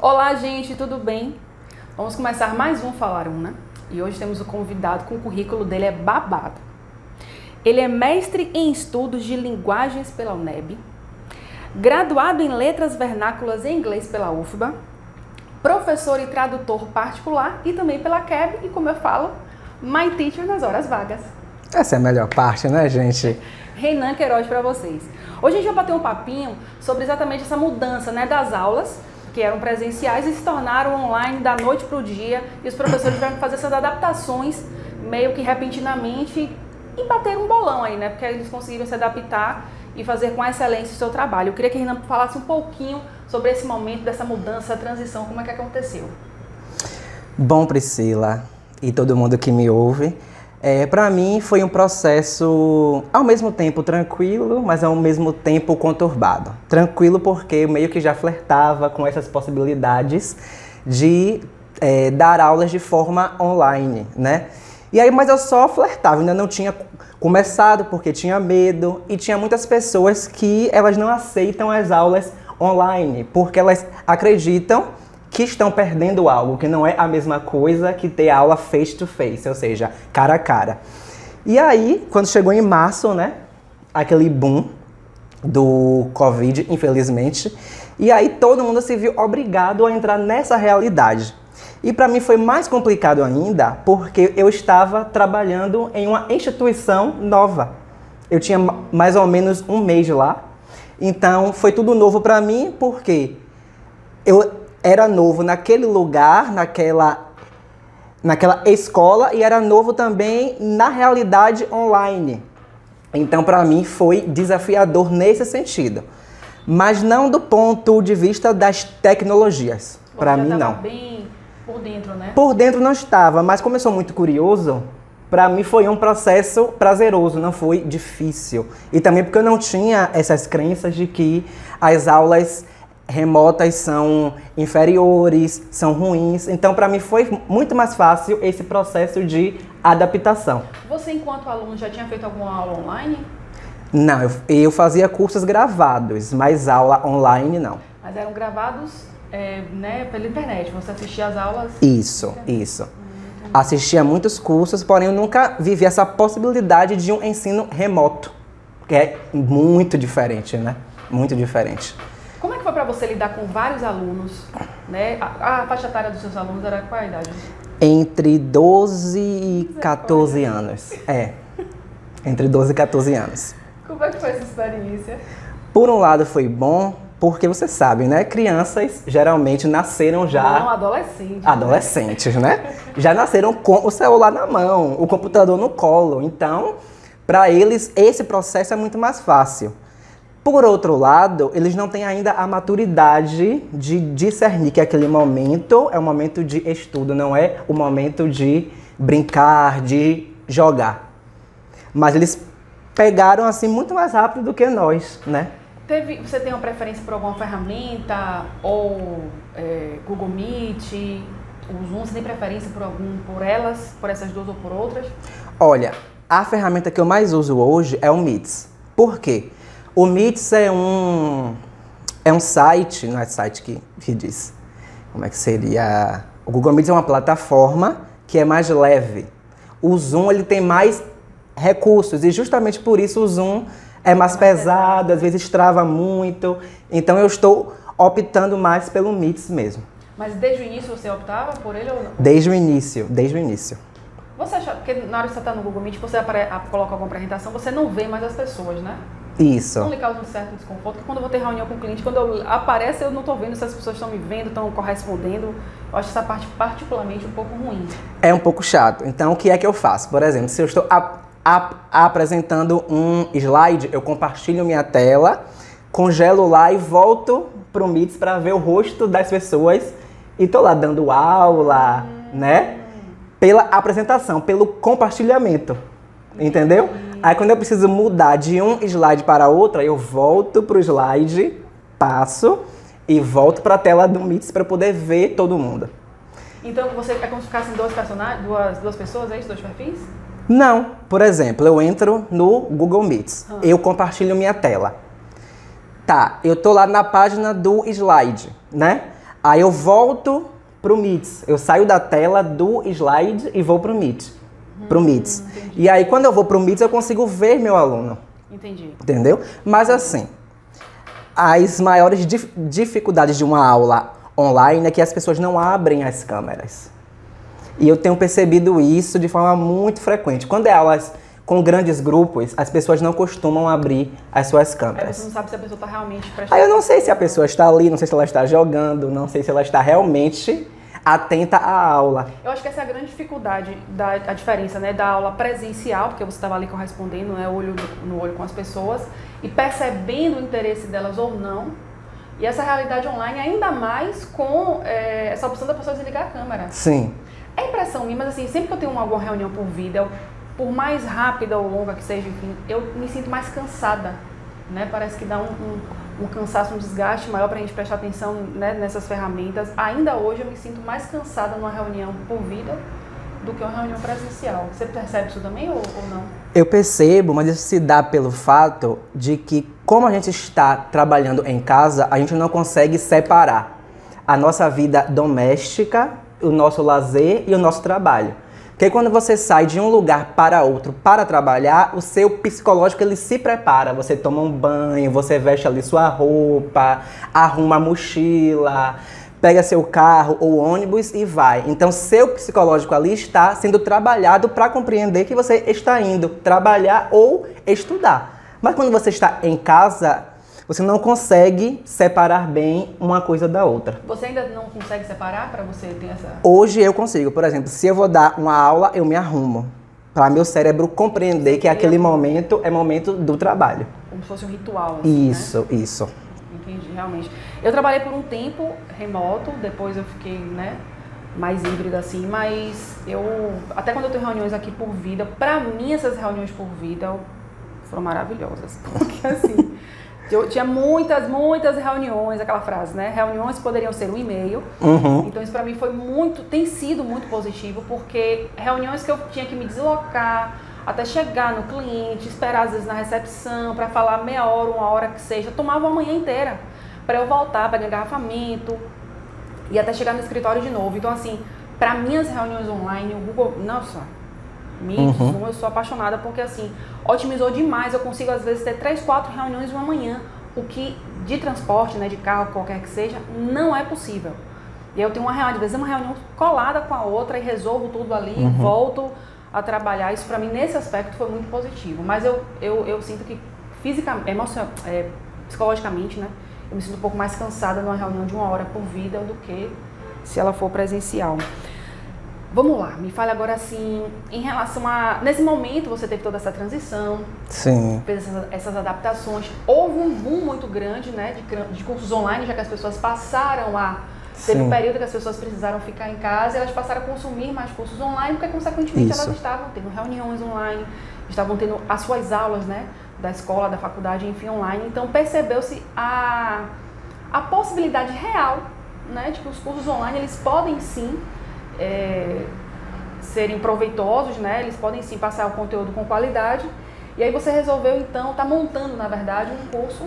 Olá, gente, tudo bem? Vamos começar mais um Falar Um, né? E hoje temos um convidado com o currículo dele é babado. Ele é mestre em estudos de linguagens pela UNEB, graduado em letras vernáculas em inglês pela UFBA, professor e tradutor particular e também pela KEB e, como eu falo, my teacher nas horas vagas. Essa é a melhor parte, né, gente? Renan Queiroz para vocês. Hoje a gente vai bater um papinho sobre exatamente essa mudança, né, das aulas, que eram presenciais e se tornaram online da noite para o dia, e os professores tiveram que fazer essas adaptações meio que repentinamente e bater um bolão aí, né, porque eles conseguiram se adaptar e fazer com excelência o seu trabalho. Eu queria que a Renan falasse um pouquinho sobre esse momento dessa mudança, transição, como é que aconteceu. Bom, Priscila e todo mundo que me ouve, para mim foi um processo ao mesmo tempo tranquilo, mas ao mesmo tempo conturbado. Tranquilo porque eu meio que já flertava com essas possibilidades de dar aulas de forma online, né? E aí, mas eu só flertava, ainda não tinha começado porque tinha medo e tinha muitas pessoas que elas não aceitam as aulas online porque elas acreditam que estão perdendo algo, que não é a mesma coisa que ter aula face to face, ou seja, cara a cara. E aí, quando chegou em março, né, aquele boom do Covid, infelizmente, e aí todo mundo se viu obrigado a entrar nessa realidade. E para mim foi mais complicado ainda, porque eu estava trabalhando em uma instituição nova. Eu tinha mais ou menos um mês lá, então foi tudo novo para mim, porque eu era novo naquele lugar, naquela escola, e era novo também na realidade online. Então, para mim, foi desafiador nesse sentido. Mas não do ponto de vista das tecnologias. Para mim, não. Bem por dentro, né? Por dentro não estava, mas como eu sou muito curioso, para mim foi um processo prazeroso, não foi difícil. E também porque eu não tinha essas crenças de que as aulas remotas são inferiores, são ruins. Então, para mim, foi muito mais fácil esse processo de adaptação. Você, enquanto aluno, já tinha feito alguma aula online? Não, eu fazia cursos gravados, mas aula online não. Mas eram gravados, né, pela internet, você assistia às aulas? Isso. Assistia a muitos cursos, porém eu nunca vivi essa possibilidade de um ensino remoto, que é muito diferente, né? Muito diferente. Como é que foi para você lidar com vários alunos, né? A faixa etária dos seus alunos era qual a idade? Entre 12 e 14 anos. Entre 12 e 14 anos. Como é que foi essa experiência? Por um lado foi bom, porque você sabe, né? Crianças geralmente nasceram já... Não, adolescentes. Adolescentes, né? Já nasceram com o celular na mão, o computador no colo. Então, para eles, esse processo é muito mais fácil. Por outro lado, eles não têm ainda a maturidade de discernir que aquele momento é um momento de estudo, não é o momento de brincar, de jogar. Mas eles pegaram assim muito mais rápido do que nós, né? Você tem uma preferência por alguma ferramenta ou Google Meet, o Zoom? Você tem preferência por essas duas ou por outras? Olha, a ferramenta que eu mais uso hoje é o Meets. Por quê? O Meets é um site, não é site que diz, como é que seria? O Google Meets é uma plataforma que é mais leve. O Zoom, ele tem mais recursos e justamente por isso o Zoom é mais pesado, às vezes trava muito. Então eu estou optando mais pelo Meets mesmo. Mas desde o início você optava por ele ou não? Desde o início. Você acha, porque na hora que você está no Google Meet, você coloca alguma apresentação, você não vê mais as pessoas, né? Isso. Não lhe causa um certo desconforto, porque quando eu vou ter reunião com o cliente, quando aparece, eu não estou vendo se as pessoas estão me vendo, estão correspondendo. Eu acho essa parte particularmente um pouco ruim. É um pouco chato. Então, o que é que eu faço? Por exemplo, se eu estou apresentando um slide, eu compartilho minha tela, congelo lá e volto para o Meets para ver o rosto das pessoas e estou lá dando aula, né? Pela apresentação, pelo compartilhamento. Entendeu? Aí quando eu preciso mudar de um slide para outro, eu volto pro slide, passo e volto para a tela do Meets para poder ver todo mundo. Então é como se ficassem duas pessoas, é isso? Dois perfis? Não. Por exemplo, eu entro no Google Meets, eu compartilho minha tela. Tá, eu tô lá na página do slide, né? Aí eu volto pro Meet. Eu saio da tela do slide e vou pro Meet. E aí, quando eu vou pro Meet, eu consigo ver meu aluno. Entendi. Entendeu? Mas assim, as maiores dificuldades de uma aula online é que as pessoas não abrem as câmeras. E eu tenho percebido isso de forma muito frequente. Quando é aulas com grandes grupos, as pessoas não costumam abrir as suas câmeras. Aí você não sabe se a pessoa está realmente prestando. Aí eu não sei se a pessoa está ali, não sei se ela está jogando, não sei se ela está realmente atenta à aula. Eu acho que essa é a grande dificuldade, a diferença, né, da aula presencial, porque você estava ali correspondendo, né, olho no olho com as pessoas, e percebendo o interesse delas ou não. E essa realidade online, ainda mais com essa opção da pessoa desligar a câmera. Sim. É impressão minha, mas assim, sempre que eu tenho alguma reunião por vídeo, por mais rápida ou longa que seja, enfim, eu me sinto mais cansada, né? Parece que dá um cansaço, um desgaste maior para a gente prestar atenção, né, nessas ferramentas. Ainda hoje eu me sinto mais cansada numa reunião por vídeo do que uma reunião presencial. Você percebe isso também ou não? Eu percebo, mas isso se dá pelo fato de que, como a gente está trabalhando em casa, a gente não consegue separar a nossa vida doméstica, o nosso lazer e o nosso trabalho. Porque quando você sai de um lugar para outro para trabalhar, o seu psicológico ele se prepara. Você toma um banho, você veste ali sua roupa, arruma a mochila, pega seu carro ou ônibus e vai. Então, seu psicológico ali está sendo trabalhado para compreender que você está indo trabalhar ou estudar. Mas quando você está em casa, você não consegue separar bem uma coisa da outra. Você ainda não consegue separar para você ter essa... Hoje eu consigo. Por exemplo, se eu vou dar uma aula, eu me arrumo. Para meu cérebro compreender que aquele momento é momento do trabalho. Como se fosse um ritual, assim, Isso, né? Isso. Entendi, realmente. Eu trabalhei por um tempo remoto, depois eu fiquei, né, mais híbrida assim, mas até quando eu tenho reuniões aqui por vida, pra mim essas reuniões por vida foram maravilhosas, porque assim, eu tinha muitas reuniões, aquela frase, né, reuniões poderiam ser um e-mail, então isso pra mim tem sido muito positivo, porque reuniões que eu tinha que me deslocar, até chegar no cliente, esperar às vezes na recepção, para falar meia hora, uma hora que seja, tomava uma manhã inteira para eu voltar, pegar engarrafamento e até chegar no escritório de novo. Então assim, para minhas reuniões online, o Google, nossa, Meet, Zoom, eu sou apaixonada porque assim, otimizou demais, eu consigo às vezes ter 3, 4 reuniões uma manhã, o que de transporte, né, de carro, qualquer que seja, não é possível. E aí eu tenho uma reunião, às vezes uma reunião colada com a outra e resolvo tudo ali e volto a trabalhar. Isso para mim nesse aspecto foi muito positivo, mas eu sinto que psicologicamente, né, eu me sinto um pouco mais cansada numa reunião de 1 hora por vida do que se ela for presencial. Vamos lá, me fale agora assim, em relação a... Nesse momento você teve toda essa transição, sim, fez essas adaptações, houve um boom muito grande, né, de cursos online, já que as pessoas passaram a... Teve um período que as pessoas precisaram ficar em casa e elas passaram a consumir mais cursos online, porque consequentemente elas estavam tendo reuniões online, estavam tendo as suas aulas, né, da escola, da faculdade, enfim, online. Então percebeu-se a possibilidade real, né, de que os cursos online eles podem sim serem proveitosos, né, eles podem sim passar o conteúdo com qualidade. E aí você resolveu então, tá montando na verdade um curso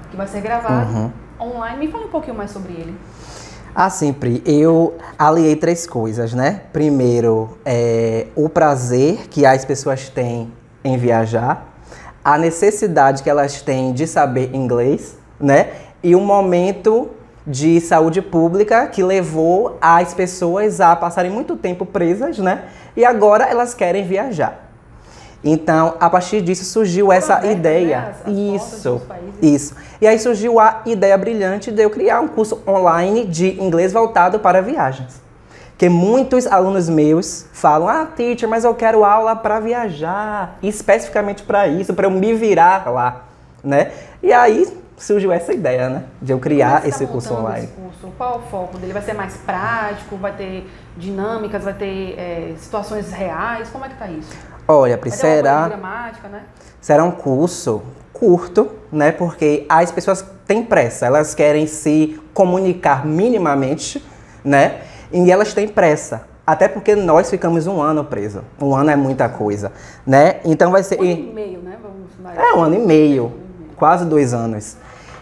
que vai ser gravado online. Me fala um pouquinho mais sobre ele. Assim, Pri, eu aliei 3 coisas, né? Primeiro, o prazer que as pessoas têm em viajar, a necessidade que elas têm de saber inglês, né? E um momento de saúde pública que levou as pessoas a passarem muito tempo presas, né? E agora elas querem viajar. Então, a partir disso surgiu essa ideia. Isso. E aí surgiu a ideia brilhante de eu criar um curso online de inglês voltado para viagens. Porque muitos alunos meus falam, teacher, mas eu quero aula para viajar, especificamente para isso, para eu me virar lá, né? E aí surgiu essa ideia, né? De eu criar esse curso online. Esse curso? Qual o foco dele? Vai ser mais prático? Vai ter dinâmicas? Vai ter situações reais? Como é que tá isso? Olha, Pri, será né? um curso curto, né? Porque as pessoas têm pressa, elas querem se comunicar minimamente, né? E elas têm pressa. Até porque nós ficamos 1 ano preso. 1 ano é muita coisa, né? Então vai ser... 1 ano e meio, né? 1 ano e meio, quase 2 anos.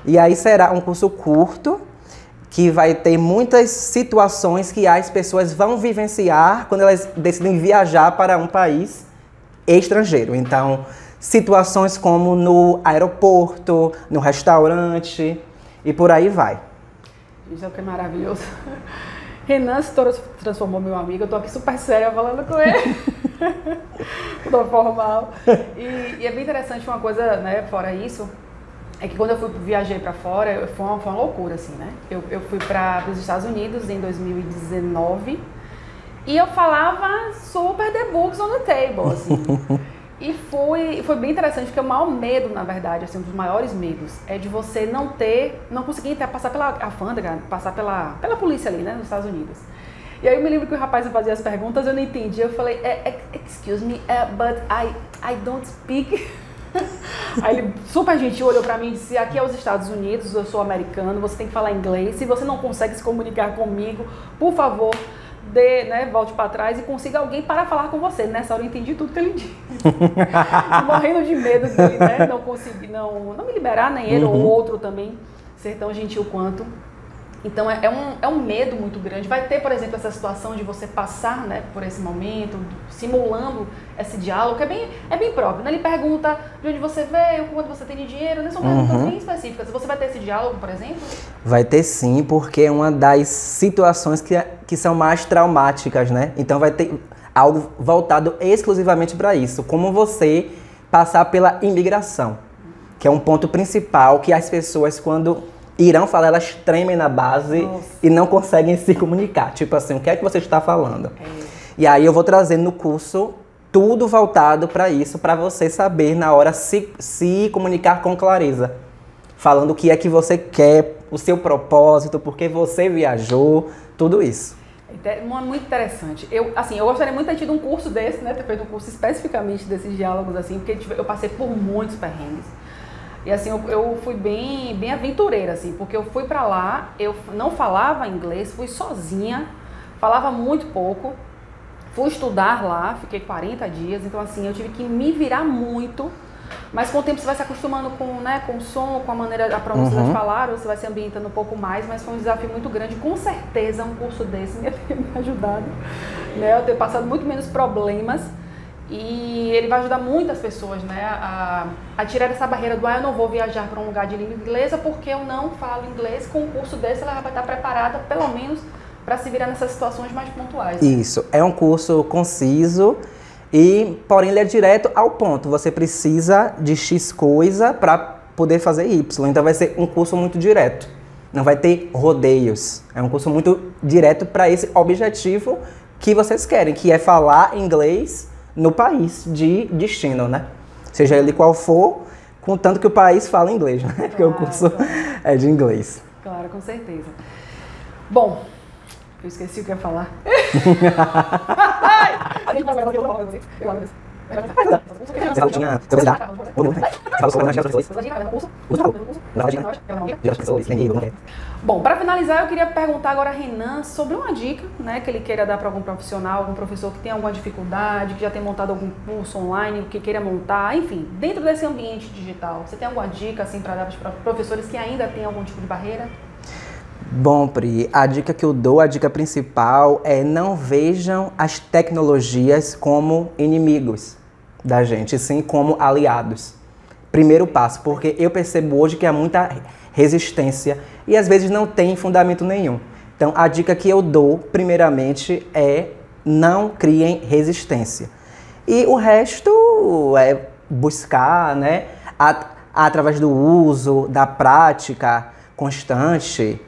E aí será um curso curto, que vai ter muitas situações que as pessoas vão vivenciar quando elas decidem viajar para um país estrangeiro. Então, situações como no aeroporto, no restaurante e por aí vai. Isso é o que é maravilhoso. Renan se transformou meu amigo, eu tô aqui super séria falando com ele. Tô formal. E é bem interessante uma coisa, né, fora isso, é que quando eu viajei para fora, foi uma loucura, assim, né? Eu fui para os Estados Unidos em 2019 e eu falava super the books on the table, assim. E foi bem interessante, porque o maior medo, na verdade, assim, um dos maiores medos, é de você não conseguir passar pela alfândega, passar pela polícia ali, né, nos Estados Unidos. E aí eu me lembro que o rapaz fazia as perguntas, eu não entendi, eu falei, excuse me, but I don't speak. Aí ele, super gentil, olhou pra mim e disse, aqui é os Estados Unidos, eu sou americano, você tem que falar inglês, se você não consegue se comunicar comigo, por favor, volte para trás e consiga alguém para falar com você. Nessa hora eu entendi tudo que ele disse. Morrendo de medo dele, né? Não conseguir, não me liberar, nem ele ou outro também ser tão gentil quanto. Então é um medo muito grande. Vai ter, por exemplo, essa situação de você passar, né, por esse momento, simulando esse diálogo, que é bem próprio. Né? Ele pergunta de onde você veio, quanto você tem de dinheiro, né? São perguntas bem específicas. Você vai ter esse diálogo, por exemplo? Vai ter sim, porque é uma das situações que são mais traumáticas, né? Então vai ter algo voltado exclusivamente para isso. Como você passar pela imigração, que é um ponto principal que as pessoas, quando irão falar, elas tremem na base. Nossa. E não conseguem se comunicar. Tipo assim, o que é que você está falando? E aí eu vou trazendo no curso tudo voltado para isso, para você saber na hora se comunicar com clareza. Falando o que é que você quer, o seu propósito, por que você viajou, tudo isso. Muito interessante. Eu gostaria muito de ter tido um curso desse, né? Ter feito um curso especificamente desses diálogos, assim, porque eu passei por muitos perrengues. E assim, eu fui bem aventureira, assim, porque eu fui pra lá, eu não falava inglês, fui sozinha, falava muito pouco, fui estudar lá, fiquei 40 dias, então assim, eu tive que me virar muito, mas com o tempo você vai se acostumando com o som, com a maneira, a pronúncia de falar, você vai se ambientando um pouco mais, mas foi um desafio muito grande, com certeza um curso desse me ajudado, né, eu ter passado muito menos problemas. E ele vai ajudar muitas pessoas, né, a tirar essa barreira do eu não vou viajar para um lugar de língua inglesa porque eu não falo inglês. Com um curso desse ela vai estar preparada, pelo menos, para se virar nessas situações mais pontuais. Né? Isso, é um curso conciso e, porém, ele é direto ao ponto. Você precisa de X coisa para poder fazer Y, então vai ser um curso muito direto. Não vai ter rodeios, é um curso muito direto para esse objetivo que vocês querem, que é falar inglês no país de destino, né? Seja ele qual for, contanto que o país fala inglês, né? Porque o curso é de inglês. Claro, com certeza. Bom, eu esqueci o que eu ia falar. Bom, para finalizar, eu queria perguntar agora a Renan sobre uma dica, né, que ele queira dar para algum profissional, algum professor que tem alguma dificuldade, que já tem montado algum curso online, que queira montar, enfim, dentro desse ambiente digital. Você tem alguma dica assim para dar para os professores que ainda têm algum tipo de barreira? Bom, Pri, a dica que eu dou, a dica principal é não vejam as tecnologias como inimigos da gente, sim como aliados. Primeiro passo, porque eu percebo hoje que há muita resistência e às vezes não tem fundamento nenhum. Então, a dica que eu dou, primeiramente, é não criem resistência. E o resto é buscar, né, através do uso, da prática constante.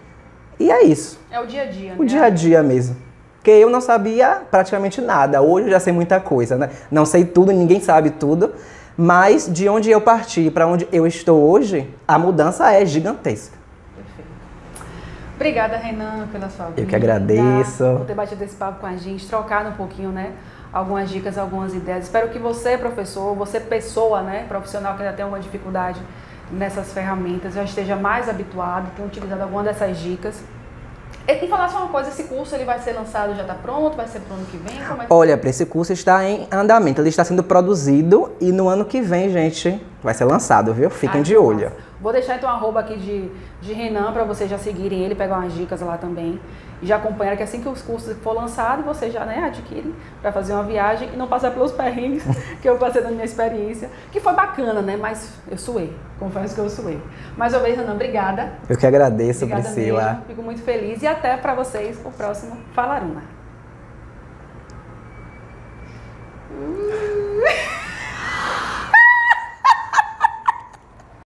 E é isso. É o dia a dia, né? O dia a dia mesmo. Porque eu não sabia praticamente nada. Hoje eu já sei muita coisa, né? Não sei tudo, ninguém sabe tudo. Mas de onde eu parti para onde eu estou hoje, a mudança é gigantesca. Perfeito. Obrigada, Renan, pela sua vida. Eu que agradeço. Por ter batido esse papo com a gente, trocado um pouquinho, né? Algumas dicas, algumas ideias. Espero que você, professor, você pessoa, né? Profissional que ainda tem alguma dificuldade nessas ferramentas, já esteja mais habituado, tenha utilizado alguma dessas dicas. E falar só uma coisa, esse curso ele vai ser lançado, já está pronto, vai ser para o ano que vem? Como é que... Olha, para esse curso está em andamento, ele está sendo produzido e no ano que vem, gente, vai ser lançado, viu? Fiquem de olho. Vou deixar então o arroba aqui de Renan para vocês já seguirem ele, pegar umas dicas lá também. E já acompanhar que assim que os cursos for lançado, vocês já adquirem para fazer uma viagem e não passar pelos perrengues que eu passei na minha experiência, que foi bacana, né? Mas eu suei, confesso que eu suei. Mais uma vez, Renan, obrigada. Eu que agradeço, Obrigada Priscila. mesmo, fico muito feliz e até para vocês o próximo Fala Aruna.